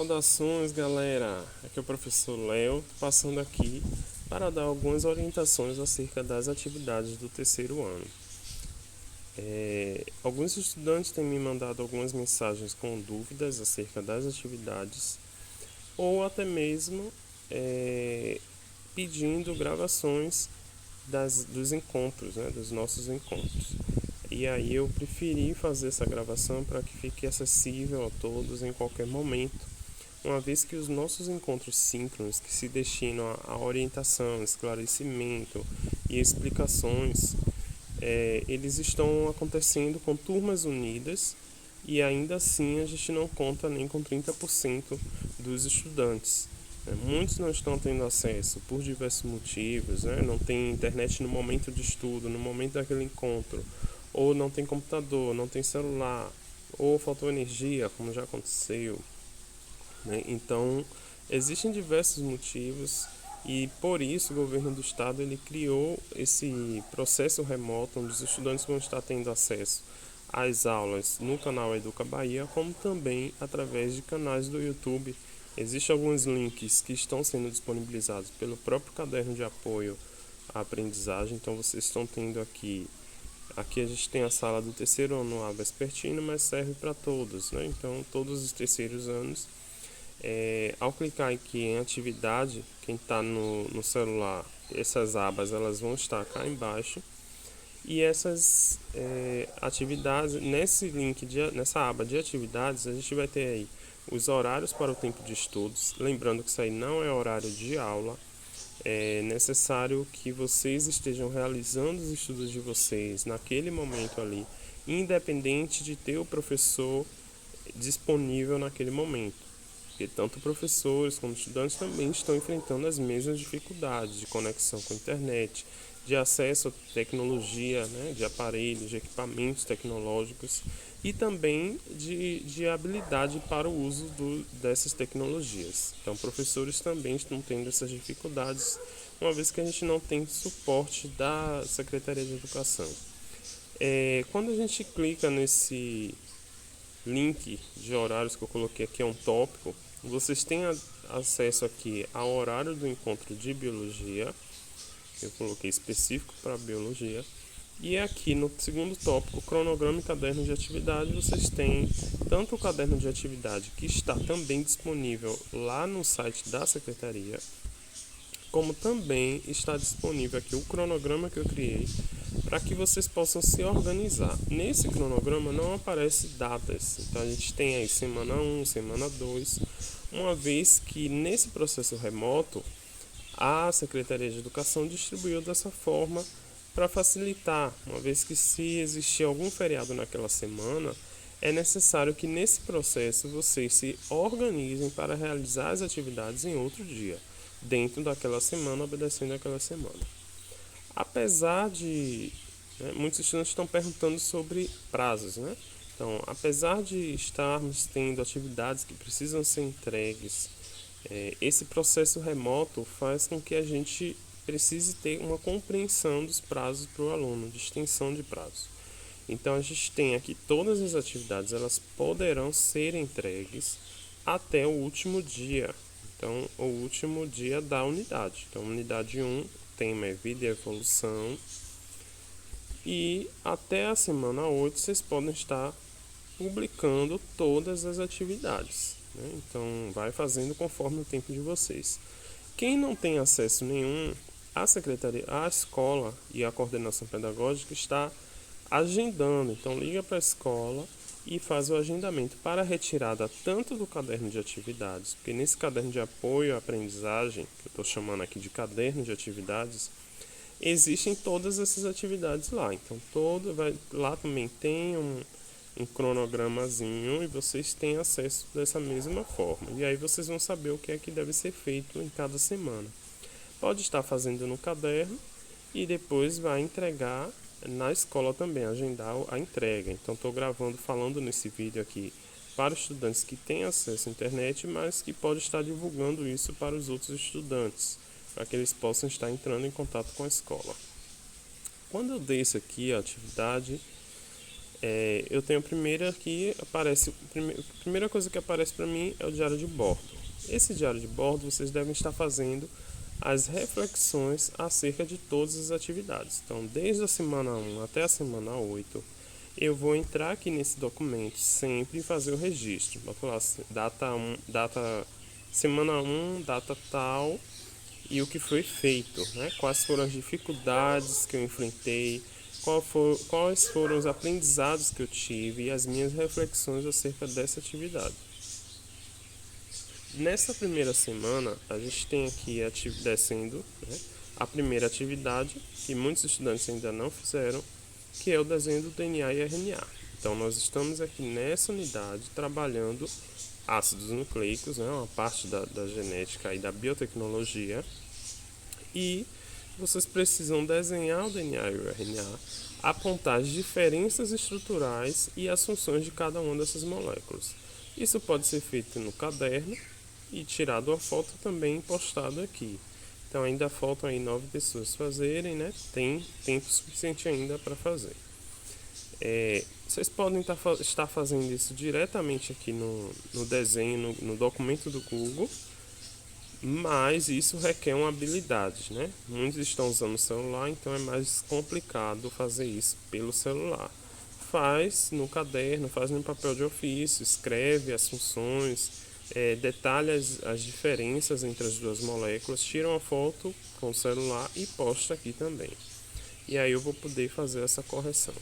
Saudações, galera! Aqui é o professor Léo, passando aqui para dar algumas orientações acerca das atividades do terceiro ano. Alguns estudantes têm me mandado algumas mensagens com dúvidas acerca das atividades ou até mesmo pedindo gravações dos encontros, né, dos nossos encontros. E aí eu preferi fazer essa gravação para que fique acessível a todos em qualquer momento, uma vez que os nossos encontros síncronos, que se destinam à orientação, esclarecimento e explicações, eles estão acontecendo com turmas unidas e ainda assim a gente não conta nem com 30% dos estudantes. Muitos não estão tendo acesso por diversos motivos, né? Não tem internet no momento de estudo, no momento daquele encontro, ou não tem computador, não tem celular, ou faltou energia, como já aconteceu, né? Então, existem diversos motivos e por isso o governo do estado ele criou esse processo remoto onde os estudantes vão estar tendo acesso às aulas no canal Educa Bahia, como também através de canais do YouTube. Existem alguns links que estão sendo disponibilizados pelo próprio caderno de apoio à aprendizagem, então vocês estão tendo aqui a gente tem a sala do terceiro ano A vespertino, mas serve para todos, né? Então todos os terceiros anos, ao clicar aqui em atividade, quem está no celular, essas abas elas vão estar cá embaixo. E essas atividades, nesse link, nessa aba de atividades, a gente vai ter aí os horários para o tempo de estudos. Lembrando que isso aí não é horário de aula. É necessário que vocês estejam realizando os estudos de vocês naquele momento ali, independente de ter o professor disponível naquele momento. Porque tanto professores como estudantes também estão enfrentando as mesmas dificuldades de conexão com a internet, de acesso à tecnologia, né, de aparelhos, de equipamentos tecnológicos e também de habilidade para o uso dessas tecnologias. Então, professores também estão tendo essas dificuldades, uma vez que a gente não tem suporte da Secretaria de Educação. Quando a gente clica nesse link de horários que eu coloquei aqui, é um tópico, vocês têm acesso aqui ao horário do encontro de biologia, eu coloquei específico para biologia, e aqui no segundo tópico, cronograma e caderno de atividade, vocês têm tanto o caderno de atividade, que está também disponível lá no site da secretaria, como também está disponível aqui o cronograma que eu criei para que vocês possam se organizar. Nesse cronograma não aparece datas, então a gente tem aí semana 1, semana 2, uma vez que nesse processo remoto a Secretaria de Educação distribuiu dessa forma para facilitar, uma vez que se existir algum feriado naquela semana, é necessário que nesse processo vocês se organizem para realizar as atividades em outro dia, dentro daquela semana, obedecendo aquela semana. Apesar de muitos estudantes estão perguntando sobre prazos, né? Então, apesar de estarmos tendo atividades que precisam ser entregues, esse processo remoto faz com que a gente precise ter uma compreensão dos prazos para o aluno, de extensão de prazos. Então, a gente tem aqui todas as atividades, elas poderão ser entregues até o último dia. Então, o último dia da unidade. Então, unidade 1, o tema é vida e evolução. E até a semana 8 vocês podem estar publicando todas as atividades, né? Então vai fazendo conforme o tempo de vocês. Quem não tem acesso nenhum, a secretaria, a escola e a coordenação pedagógica está agendando. Então liga para a escola e faz o agendamento para a retirada tanto do caderno de atividades, porque nesse caderno de apoio à aprendizagem, que eu estou chamando aqui de caderno de atividades, existem todas essas atividades lá. Então lá também tem um cronogramazinho e vocês têm acesso dessa mesma forma. E aí vocês vão saber o que é que deve ser feito em cada semana. Pode estar fazendo no caderno e depois vai entregar na escola também, agendar a entrega. Então estou falando nesse vídeo aqui para estudantes que têm acesso à internet, mas que pode estar divulgando isso para os outros estudantes, para que eles possam estar entrando em contato com a escola. Quando eu dei isso aqui, a atividade, Eu tenho a primeira que aparece, a primeira coisa que aparece para mim é o diário de bordo. Esse diário de bordo vocês devem estar fazendo as reflexões acerca de todas as atividades. Então, desde a semana 1 até a semana 8, eu vou entrar aqui nesse documento sempre e fazer o registro. Vou falar data semana 1, data tal e o que foi feito, né? Quais foram as dificuldades que eu enfrentei, quais foram os aprendizados que eu tive e as minhas reflexões acerca dessa atividade. Nessa primeira semana, a gente tem aqui descendo, né, a primeira atividade, que muitos estudantes ainda não fizeram, que é o desenho do DNA e RNA. Então, nós estamos aqui nessa unidade trabalhando ácidos nucleicos, né, uma parte da genética e da biotecnologia, e vocês precisam desenhar o DNA e o RNA, apontar as diferenças estruturais e as funções de cada uma dessas moléculas. Isso pode ser feito no caderno e tirado a foto também postado aqui. Então ainda faltam aí 9 pessoas fazerem, né? Tem tempo suficiente ainda para fazer. Vocês podem estar fazendo isso diretamente aqui no desenho, no documento do Google, mas isso requer uma habilidade, né? Muitos estão usando o celular, então é mais complicado fazer isso pelo celular. Faz no caderno, faz no papel de ofício, escreve as funções, detalha as diferenças entre as duas moléculas, tira uma foto com o celular e posta aqui também. E aí eu vou poder fazer essa correção.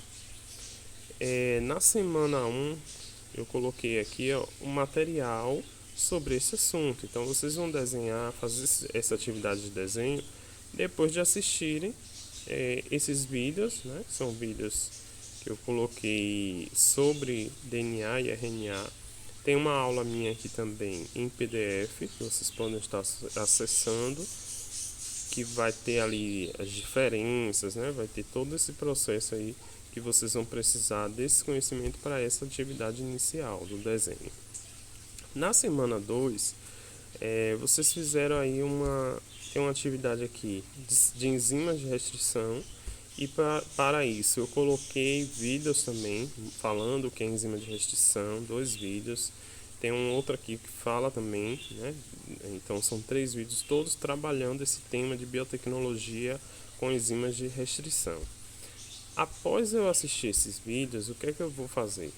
Na semana 1, eu coloquei aqui o material sobre esse assunto. Então vocês vão desenhar, fazer essa atividade de desenho depois de assistirem esses vídeos, né? São vídeos que eu coloquei sobre DNA e RNA. Tem uma aula minha aqui também em PDF, que vocês podem estar acessando, que vai ter ali as diferenças, né? Vai ter todo esse processo aí que vocês vão precisar desse conhecimento para essa atividade inicial do desenho. Na semana 2, vocês fizeram aí tem uma atividade aqui de enzimas de restrição, e para isso eu coloquei vídeos também falando o que é enzima de restrição, 2 vídeos. Tem um outro aqui que fala também, né? Então são 3 vídeos todos trabalhando esse tema de biotecnologia com enzimas de restrição. Após eu assistir esses vídeos, o que é que eu vou fazer?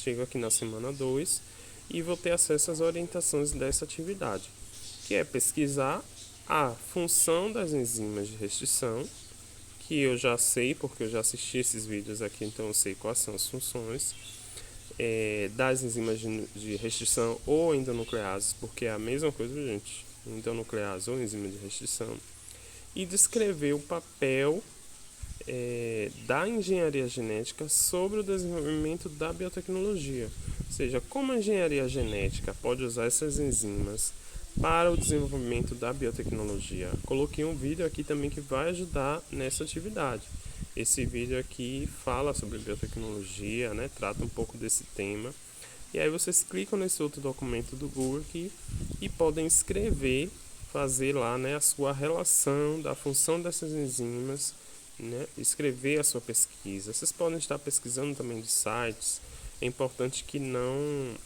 Chego aqui na semana 2 e vou ter acesso às orientações dessa atividade, que é pesquisar a função das enzimas de restrição, que eu já sei porque eu já assisti esses vídeos aqui, então eu sei quais são as funções das enzimas de restrição ou endonucleases, porque é a mesma coisa, gente, endonuclease ou enzima de restrição, e descrever o papel da engenharia genética sobre o desenvolvimento da biotecnologia, ou seja, como a engenharia genética pode usar essas enzimas para o desenvolvimento da biotecnologia. Coloquei um vídeo aqui também que vai ajudar nessa atividade. Esse vídeo aqui fala sobre biotecnologia, né? Trata um pouco desse tema. E aí vocês clicam nesse outro documento do Google aqui e podem escrever, fazer lá, né, a sua relação da função dessas enzimas, né? Escrever a sua pesquisa. Vocês podem estar pesquisando também de sites. É importante que não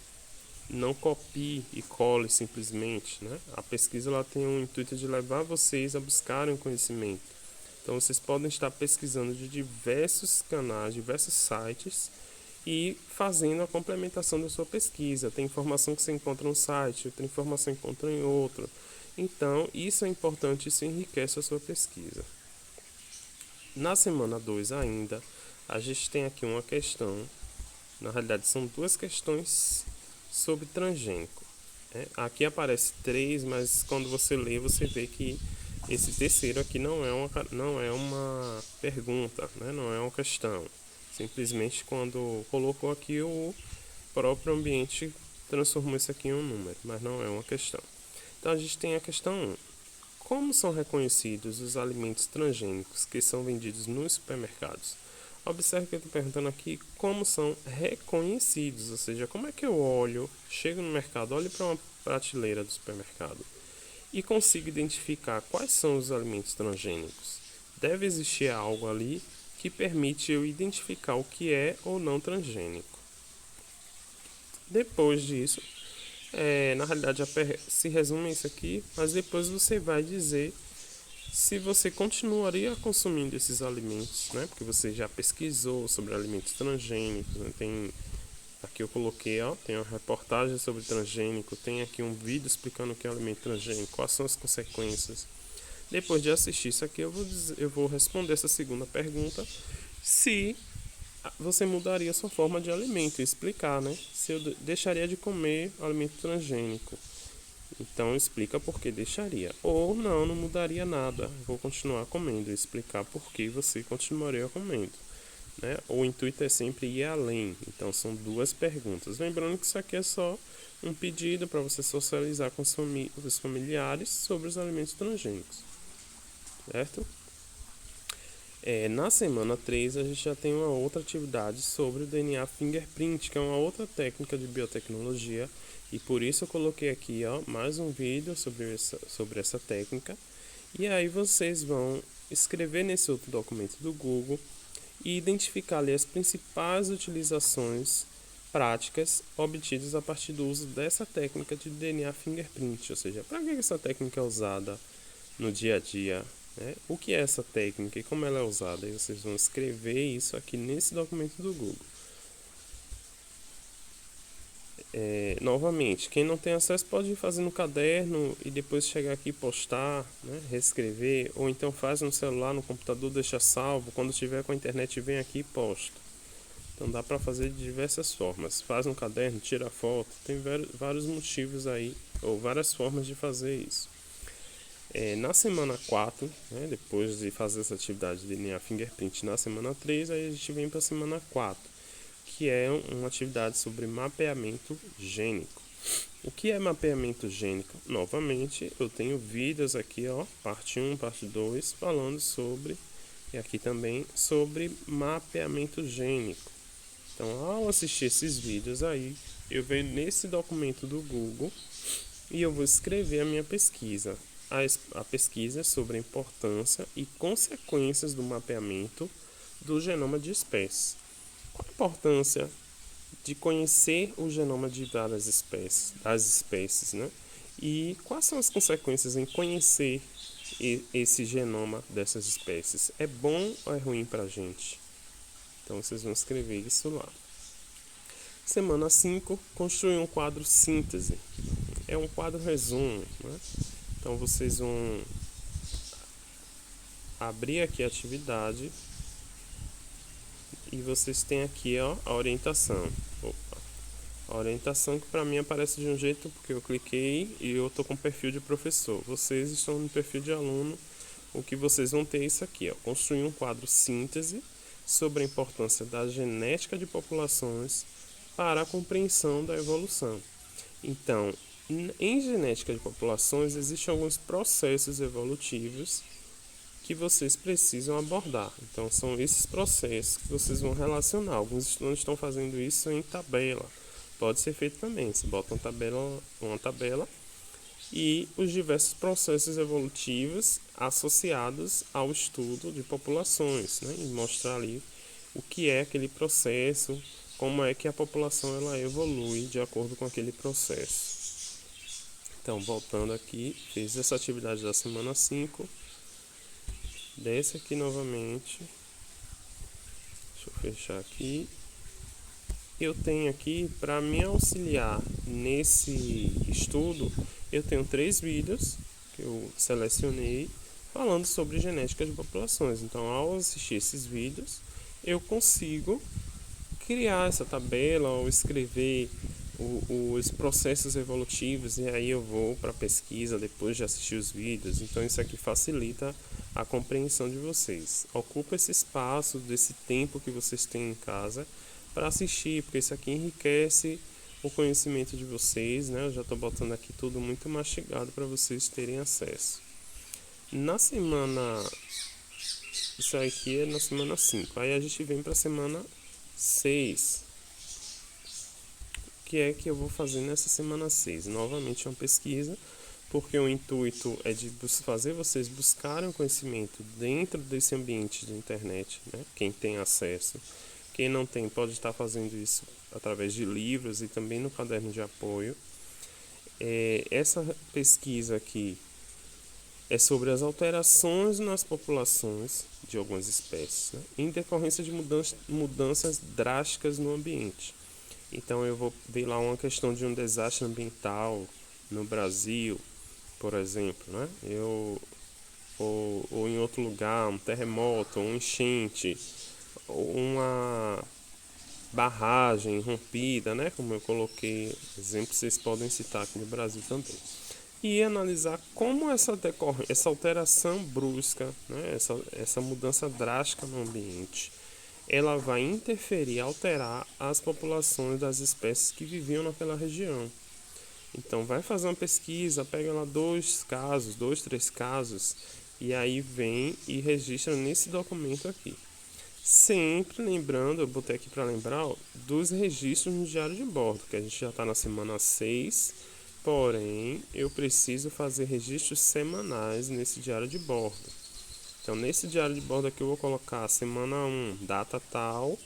copie e cole simplesmente, né? A pesquisa ela tem o intuito de levar vocês a buscarem o conhecimento. Então vocês podem estar pesquisando de diversos canais, diversos sites e fazendo a complementação da sua pesquisa. Tem informação que você encontra num site, outra informação encontra em outro. Então isso é importante, isso enriquece a sua pesquisa. Na semana 2 ainda, a gente tem aqui uma questão, na realidade são 2 questões sobre transgênico. Aqui aparece 3, mas quando você lê, você vê que esse terceiro aqui não é uma pergunta, né? Não é uma questão. Simplesmente quando colocou aqui, o próprio ambiente transformou isso aqui em um número, mas não é uma questão. Então a gente tem a questão 1. Como são reconhecidos os alimentos transgênicos que são vendidos nos supermercados? Observe que eu estou perguntando aqui como são reconhecidos, ou seja, como é que eu olho, chego no mercado, olho para uma prateleira do supermercado e consigo identificar quais são os alimentos transgênicos. Deve existir algo ali que permite eu identificar o que é ou não transgênico. Depois disso, na realidade se resume isso aqui, mas depois você vai dizer se você continuaria consumindo esses alimentos, né? Porque você já pesquisou sobre alimentos transgênicos, né? Aqui eu coloquei, tem uma reportagem sobre transgênico, tem aqui um vídeo explicando o que é alimento transgênico, quais são as consequências. Depois de assistir isso aqui, eu vou responder essa segunda pergunta, se você mudaria sua forma de alimento e explicar, né? Se eu deixaria de comer alimento transgênico. Então explica por que deixaria. Ou não mudaria nada. Vou continuar comendo e explicar por que você continuaria comendo. Né? O intuito é sempre ir além. Então são duas perguntas. Lembrando que isso aqui é só um pedido para você socializar com os familiares sobre os alimentos transgênicos. Certo? Na semana 3 a gente já tem uma outra atividade sobre o DNA Fingerprint, que é uma outra técnica de biotecnologia, e por isso eu coloquei aqui mais um vídeo sobre essa técnica. E aí vocês vão escrever nesse outro documento do Google e identificar ali as principais utilizações práticas obtidas a partir do uso dessa técnica de DNA Fingerprint, ou seja, para que essa técnica é usada no dia a dia, né? O que é essa técnica e como ela é usada? E vocês vão escrever isso aqui nesse documento do Google. Novamente, quem não tem acesso pode ir fazer no caderno e depois chegar aqui e postar, né? Reescrever, ou então faz no celular, no computador, deixa salvo, quando tiver com a internet vem aqui e posta. Então dá para fazer de diversas formas. Faz no caderno, tira foto, tem vários motivos aí, ou várias formas de fazer isso. Na semana 4, né, depois de fazer essa atividade de DNA Fingerprint na semana 3, aí a gente vem para a semana 4, que é uma atividade sobre mapeamento gênico. O que é mapeamento gênico? Novamente, eu tenho vídeos aqui, parte 1, parte 2, falando sobre, e aqui também, sobre mapeamento gênico. Então, ao assistir esses vídeos aí, eu venho nesse documento do Google e eu vou escrever a minha pesquisa. A pesquisa sobre a importância e consequências do mapeamento do genoma de espécies. Qual a importância de conhecer o genoma de várias espécies, das espécies, né? E quais são as consequências em conhecer esse genoma dessas espécies? É bom ou é ruim para a gente? Então vocês vão escrever isso lá. Semana 5, construir um quadro síntese. É um quadro resumo, né? Então vocês vão abrir aqui a atividade e vocês têm aqui a orientação. A orientação que para mim aparece de um jeito porque eu cliquei e eu estou com o perfil de professor. Vocês estão no perfil de aluno. O que vocês vão ter é isso aqui, construir um quadro síntese sobre a importância da genética de populações para a compreensão da evolução. Então, em genética de populações existem alguns processos evolutivos que vocês precisam abordar. Então, são esses processos que vocês vão relacionar. Alguns estudantes estão fazendo isso em tabela. Pode ser feito também. Você bota uma tabela e os diversos processos evolutivos associados ao estudo de populações, né? E mostrar ali o que é aquele processo, como é que a população ela evolui de acordo com aquele processo. Então, voltando aqui, fiz essa atividade da semana 5. Desce aqui novamente. Deixa eu fechar aqui. Eu tenho aqui, para me auxiliar nesse estudo, eu tenho 3 vídeos que eu selecionei falando sobre genética de populações. Então, ao assistir esses vídeos, eu consigo criar essa tabela ou escrever os processos evolutivos, e aí eu vou para a pesquisa depois de assistir os vídeos. Então isso aqui facilita a compreensão de vocês. Ocupa esse espaço desse tempo que vocês têm em casa para assistir, porque isso aqui enriquece o conhecimento de vocês, né? Eu já estou botando aqui tudo muito mastigado para vocês terem acesso. Na semana... Isso aqui é na semana 5. Aí a gente vem para a semana 6. O que é que eu vou fazer nessa semana 6? Novamente é uma pesquisa porque o intuito é de fazer vocês buscarem o conhecimento dentro desse ambiente de internet, né? Quem tem acesso. Quem não tem pode estar fazendo isso através de livros e também no caderno de apoio. Essa pesquisa aqui é sobre as alterações nas populações de algumas espécies, né, em decorrência de mudanças drásticas no ambiente. Então eu vou ver lá uma questão de um desastre ambiental no Brasil, por exemplo, né? Ou em outro lugar, um terremoto, um enchente, ou uma barragem rompida, né? Como eu coloquei exemplos, vocês podem citar aqui no Brasil também. E analisar como essa alteração brusca, né? essa mudança drástica no ambiente, ela vai interferir, alterar as populações das espécies que viviam naquela região. Então vai fazer uma pesquisa, pega lá 3 casos, e aí vem e registra nesse documento aqui. Sempre lembrando, eu botei aqui para lembrar, dos registros no diário de bordo, que a gente já está na semana 6, porém eu preciso fazer registros semanais nesse diário de bordo. Então nesse diário de bordo aqui eu vou colocar semana 1, data tal,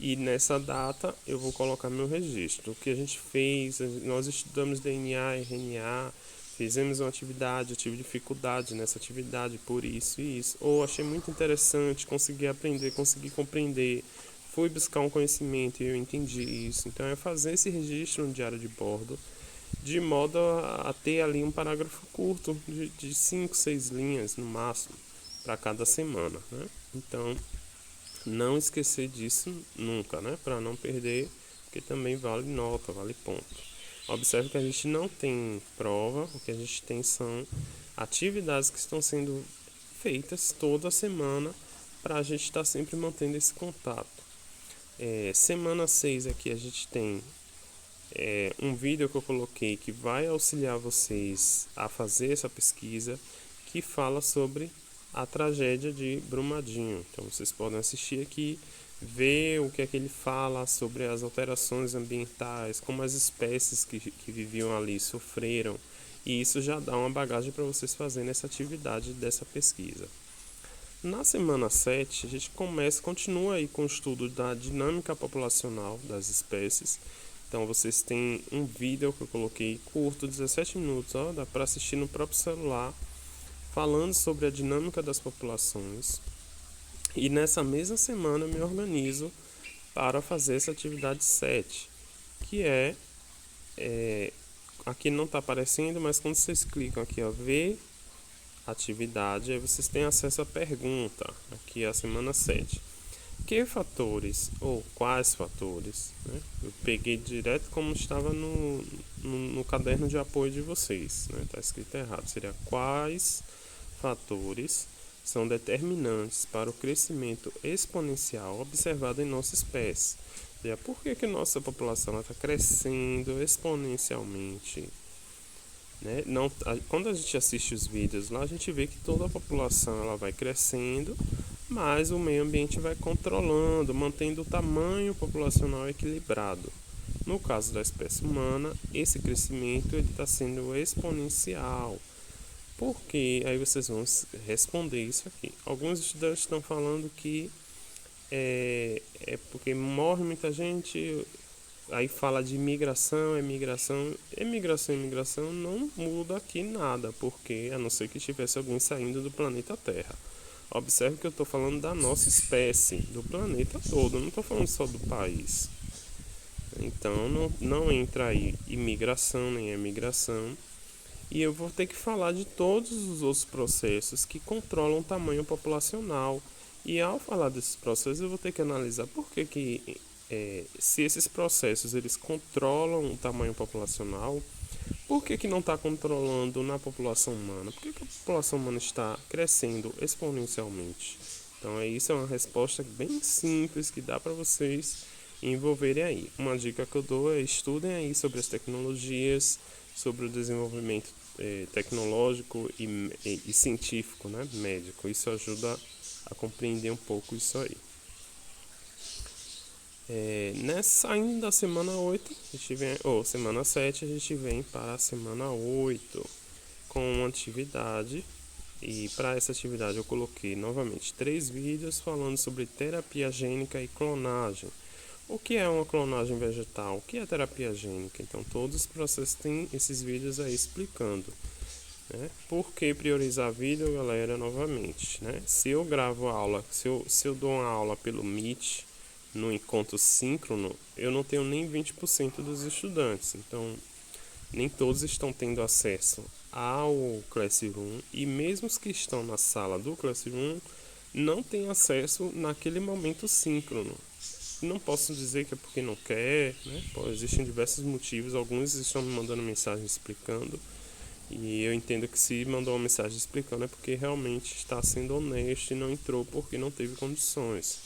e nessa data eu vou colocar meu registro. O que a gente fez, nós estudamos DNA, RNA, fizemos uma atividade, eu tive dificuldade nessa atividade por isso e isso. Ou achei muito interessante, consegui aprender, consegui compreender, fui buscar um conhecimento e eu entendi isso. Então é fazer esse registro no diário de bordo, de modo a ter ali um parágrafo curto, de 5, 6 linhas no máximo, para cada semana, né? Então não esquecer disso nunca, né? Para não perder, porque também vale nota, vale ponto. Observe que a gente não tem prova, o que a gente tem são atividades que estão sendo feitas toda semana para a gente estar sempre mantendo esse contato. Semana 6 aqui a gente tem um vídeo que eu coloquei que vai auxiliar vocês a fazer essa pesquisa, que fala sobre a tragédia de Brumadinho. Então vocês podem assistir aqui, ver o que é que ele fala sobre as alterações ambientais, como as espécies que viviam ali sofreram, e isso já dá uma bagagem para vocês fazerem essa atividade dessa pesquisa. Na semana 7, a gente continua aí com o estudo da dinâmica populacional das espécies. Então vocês têm um vídeo que eu coloquei curto, 17 minutos, ó, dá para assistir no próprio celular, falando sobre a dinâmica das populações. E nessa mesma semana eu me organizo para fazer essa atividade 7, que aqui não está aparecendo, mas quando vocês clicam aqui, ó, ver atividade, aí vocês têm acesso à pergunta, aqui é a semana 7. Que fatores, ou quais fatores, né? Eu peguei direto como estava no caderno de apoio de vocês, né? Tá escrito errado, seria quais fatores são determinantes para o crescimento exponencial observado em nossa espécie. Por que nossa população está crescendo exponencialmente? Né? Não, quando a gente assiste os vídeos lá, a gente vê que toda a população ela vai crescendo, mas o meio ambiente vai controlando, mantendo o tamanho populacional equilibrado. No caso da espécie humana, esse crescimento está sendo exponencial. Por quê? Aí vocês vão responder isso aqui. Alguns estudantes estão falando que é porque morre muita gente, aí fala de imigração, imigração não muda aqui nada, porque a não ser que tivesse alguém saindo do planeta Terra. Observe que eu estou falando da nossa espécie, do planeta todo, eu não estou falando só do país. Então não entra aí imigração nem emigração. E eu vou ter que falar de todos os outros processos que controlam o tamanho populacional. E ao falar desses processos, eu vou ter que analisar por que se esses processos eles controlam o tamanho populacional, por que não está controlando na população humana? Por que a população humana está crescendo exponencialmente? Então isso é uma resposta bem simples que dá para vocês envolverem aí. Uma dica que eu dou é estudem aí sobre as tecnologias, sobre o desenvolvimento tecnológico e científico, né, médico. Isso ajuda a compreender um pouco isso aí. Saindo da semana 8, semana 7, a gente vem para a semana 8. com uma atividade. E para essa atividade eu coloquei novamente 3 vídeos falando sobre terapia gênica e clonagem. O que é uma clonagem vegetal? O que é terapia gênica? Então todos os processos têm esses vídeos aí explicando. Né? Por que priorizar vídeo, galera, novamente? Né? Se eu gravo aula, se eu dou uma aula pelo Meet, no encontro síncrono, eu não tenho nem 20% dos estudantes. Então nem todos estão tendo acesso ao Classroom, e mesmo os que estão na sala do Classroom não têm acesso naquele momento síncrono. Não posso dizer que é porque não quer, né? Existem diversos motivos, alguns estão me mandando mensagem explicando, e eu entendo que se mandou uma mensagem explicando é porque realmente está sendo honesto e não entrou porque não teve condições.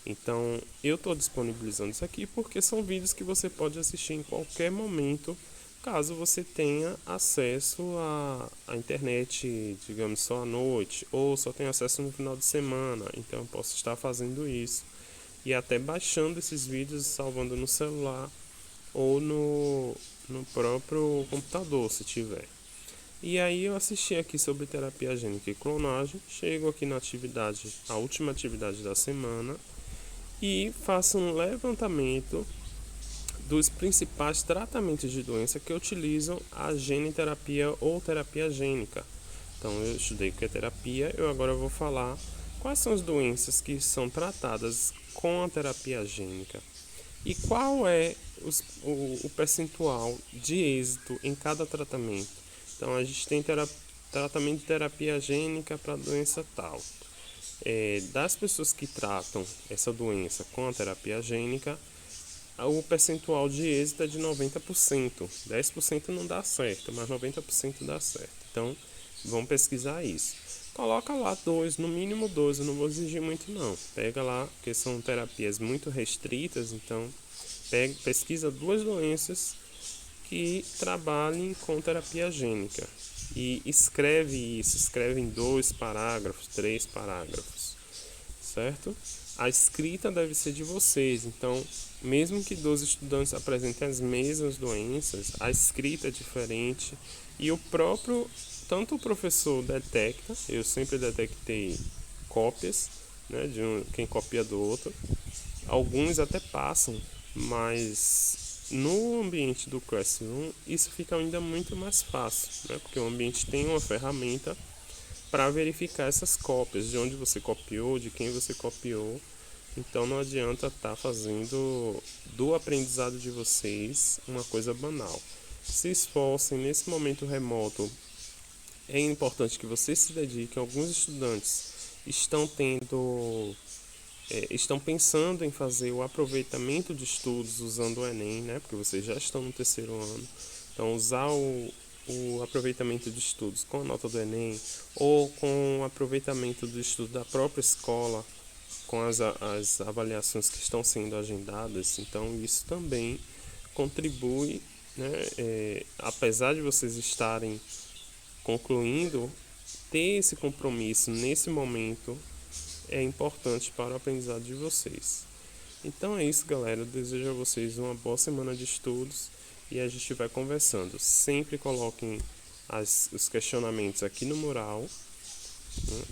Então eu estou disponibilizando isso aqui porque são vídeos que você pode assistir em qualquer momento, caso você tenha acesso à internet, digamos, só à noite, ou só tenha acesso no final de semana. Então eu posso estar fazendo isso e até baixando esses vídeos, salvando no celular ou no próprio computador, se tiver. E aí eu assisti aqui sobre terapia gênica e clonagem, chego aqui na atividade, a última atividade da semana, e faço um levantamento dos principais tratamentos de doença que utilizam a geniterapia ou terapia gênica. Então eu estudei o que é terapia, eu agora vou falar quais são as doenças que são tratadas com a terapia gênica e qual é o percentual de êxito em cada tratamento. Então a gente tem tratamento de terapia gênica para doença tal. Das pessoas que tratam essa doença com a terapia gênica, o percentual de êxito é de 90%. 10% não dá certo, mas 90% dá certo. Então, vamos pesquisar isso. Coloca lá 2, no mínimo 2, eu não vou exigir muito não. Pega lá, porque são terapias muito restritas, então pesquisa 2 doenças que trabalhem com terapia gênica. E escreve isso, escreve em 2 parágrafos, 3 parágrafos, certo? A escrita deve ser de vocês, então, mesmo que 2 estudantes apresentem as mesmas doenças, a escrita é diferente e tanto o professor detecta, eu sempre detectei cópias, né, quem copia do outro, alguns até passam, mas no ambiente do Classroom isso fica ainda muito mais fácil, né, porque o ambiente tem uma ferramenta para verificar essas cópias, de onde você copiou, de quem você copiou. Então não adianta estar fazendo do aprendizado de vocês uma coisa banal. Se esforcem nesse momento remoto. É importante que vocês se dediquem. Alguns estudantes estão pensando em fazer o aproveitamento de estudos usando o Enem, né? Porque vocês já estão no 3º ano. Então usar o aproveitamento de estudos com a nota do Enem ou com o aproveitamento do estudo da própria escola com as avaliações que estão sendo agendadas. Então isso também contribui, né? Apesar de vocês estarem concluindo, ter esse compromisso nesse momento é importante para o aprendizado de vocês. Então é isso, galera. Eu desejo a vocês uma boa semana de estudos e a gente vai conversando. Sempre coloquem os questionamentos aqui no mural.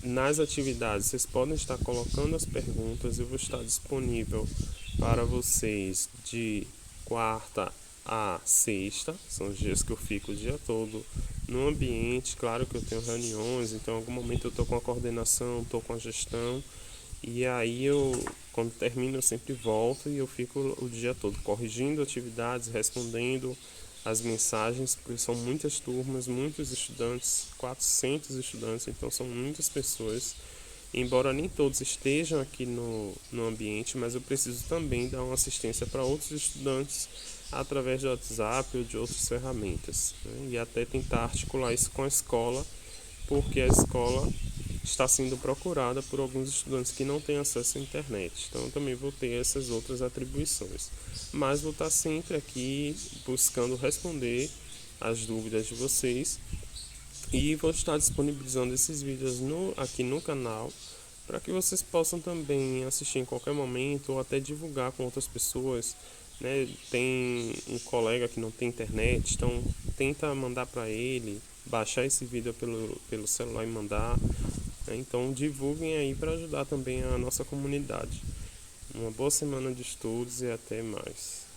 Nas atividades, vocês podem estar colocando as perguntas. Eu vou estar disponível para vocês de quarta a sexta. São os dias que eu fico o dia todo no ambiente. Claro que eu tenho reuniões, então em algum momento eu estou com a coordenação, estou com a gestão. E aí quando termino, eu sempre volto e eu fico o dia todo corrigindo atividades, respondendo as mensagens, porque são muitas turmas, muitos estudantes, 400 estudantes, então são muitas pessoas. Embora nem todos estejam aqui no ambiente, mas eu preciso também dar uma assistência para outros estudantes através do WhatsApp ou de outras ferramentas, né? E até tentar articular isso com a escola, porque a escola está sendo procurada por alguns estudantes que não têm acesso à internet. Então eu também vou ter essas outras atribuições. Mas vou estar sempre aqui buscando responder as dúvidas de vocês. E vou estar disponibilizando esses vídeos aqui no canal para que vocês possam também assistir em qualquer momento ou até divulgar com outras pessoas, né? Tem um colega que não tem internet, então tenta mandar para ele, baixar esse vídeo pelo celular e mandar. Então divulguem aí para ajudar também a nossa comunidade. Uma boa semana de estudos e até mais.